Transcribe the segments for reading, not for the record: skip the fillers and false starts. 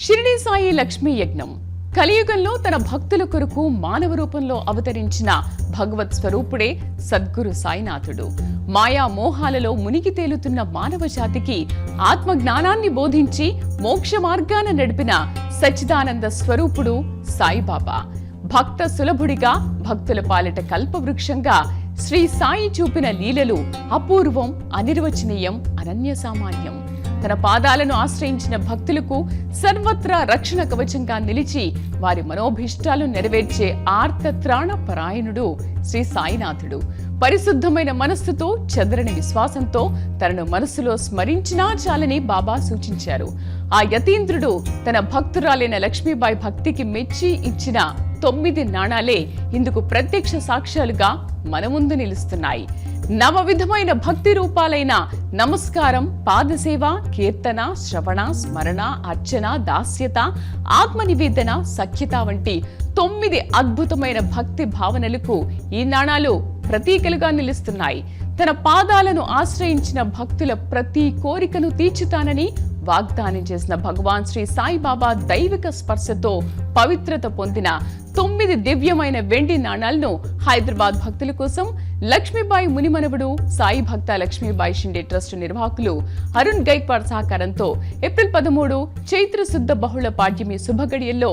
షిరిడి సాయి లక్ష్మీ యజ్ఞం కలియుగంలో తన భక్తుల కొరకు మానవ రూపంలో అవతరించిన భగవత్ స్వరూపుడే సద్గురు సాయినాథుడు. మాయా మోహాలలో మునిగి తేలుతున్న మానవ జాతికి ఆత్మ జ్ఞానాన్ని బోధించి మోక్ష మార్గాన నడిపిన సచ్చిదానంద స్వరూపుడు సాయిబాబా. భక్త సులభుడిగా భక్తుల పాలిట కల్పవృక్షంగా శ్రీ సాయి చూపిన లీలలు అపూర్వం, అనిర్వచనీయం, అనన్య సామాన్యం. తన పాదాలను ఆశ్రయించిన భక్తులకు సర్వత్రా రక్షణ కవచంగా నిలిచి వారి మనోభిష్టాలు నెరవేర్చే ఆర్తత్రాణ పరాయణుడు శ్రీ సాయినాథుడు. పరిశుద్ధమైన మనస్సుతో, చెదరని విశ్వాసంతో తనను మనస్సులో స్మరించినా చాలని బాబా సూచించారు. ఆ యతీంద్రుడు తన భక్తురాలైన లక్ష్మీబాయి భక్తికి మెచ్చి ఇచ్చిన 9 నాణాలే ఇందుకు ప్రత్యక్ష సాక్ష్యాలుగా మన ముందు నిలుస్తున్నాయి. నవవిధమైన భక్తి రూపాలైన నమస్కారం, పాదసేవ, కీర్తన, శ్రవణ, స్మరణ, అర్చన, దాస్యత, ఆత్మ నివేదన, సఖ్యత వంటి 9 అద్భుతమైన భక్తి భావనలకు ఈ నాణాలు ప్రతీకలుగా నిలుస్తున్నాయి. తన పాదాలను ఆశ్రయించిన భక్తుల ప్రతి కోరికను తీర్చుతానని వాగ్దానం చేసిన భగవాన్ శ్రీ సాయిబాబా దైవిక స్పర్శతో పవిత్రత పొందిన 9 దివ్యమైన వెండి నాణాలను హైదరాబాద్ భక్తుల కోసం లక్ష్మీబాయి మునిమనవుడు సాయి భక్త లక్ష్మీబాయి షిండే ట్రస్ట్ నిర్వాహకులు అరుణ్ గైక్వాడ్ సహకారంతో ఏప్రిల్ 13 చైత్ర శుద్ధ బహుళ పాడ్యమి శుభగడియల్లో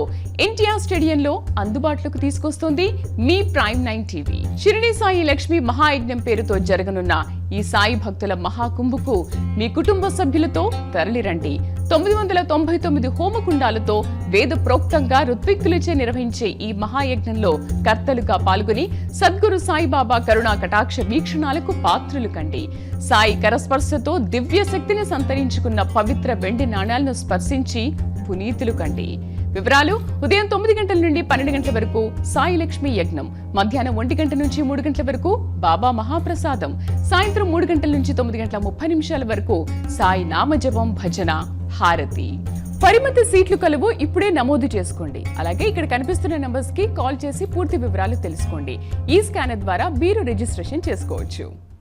ఎన్టీఆర్ స్టేడియంలో అందుబాటులోకి తీసుకొస్తోంది మీ ప్రైమ్ 9 టీవీ. షిరిడి సాయి లక్ష్మీ మహాయజ్ఞం పేరుతో జరగనున్న ఈ సాయి భక్తుల మహాకుంభకు మీ కుటుంబ సభ్యులతో తరలిరండి. 999 హోమకుండాలతో వేద ప్రోక్తంగా ఋత్విక్కులచే నిర్వహించే ఈ మహాయజ్ఞంలో కర్తలుగా పాల్గొని సద్గురు సాయిబాబా కరుణా కటాక్ష వీక్షణాలకు పాత్రులు కండి. సాయి కరస్పర్శతో దివ్య శక్తిని సంతరించుకున్న పవిత్ర వెండి నాణాలను స్పర్శించి పునీతులు కండి. వివరాలు: ఉదయం 9 గంటల నుండి 12 గంటల వరకు సాయి లక్ష్మీ యజ్ఞం, మధ్యాహ్నం 1 గంట నుంచి 3 గంటల వరకు బాబా మహాప్రసాదం, సాయంత్రం 3 గంటల నుంచి 9 గంటల 30 నిమిషాల వరకు సాయి నామజపం, భజన, హారతి. పరిమిత సీట్లు కలవు, ఇప్పుడే నమోదు చేసుకోండి. అలాగే ఇక్కడ కనిపిస్తున్న నంబర్స్ కి కాల్ చేసి పూర్తి వివరాలు తెలుసుకోండి. ఈ స్కానర్ ద్వారా మీరు రిజిస్ట్రేషన్ చేసుకోవచ్చు.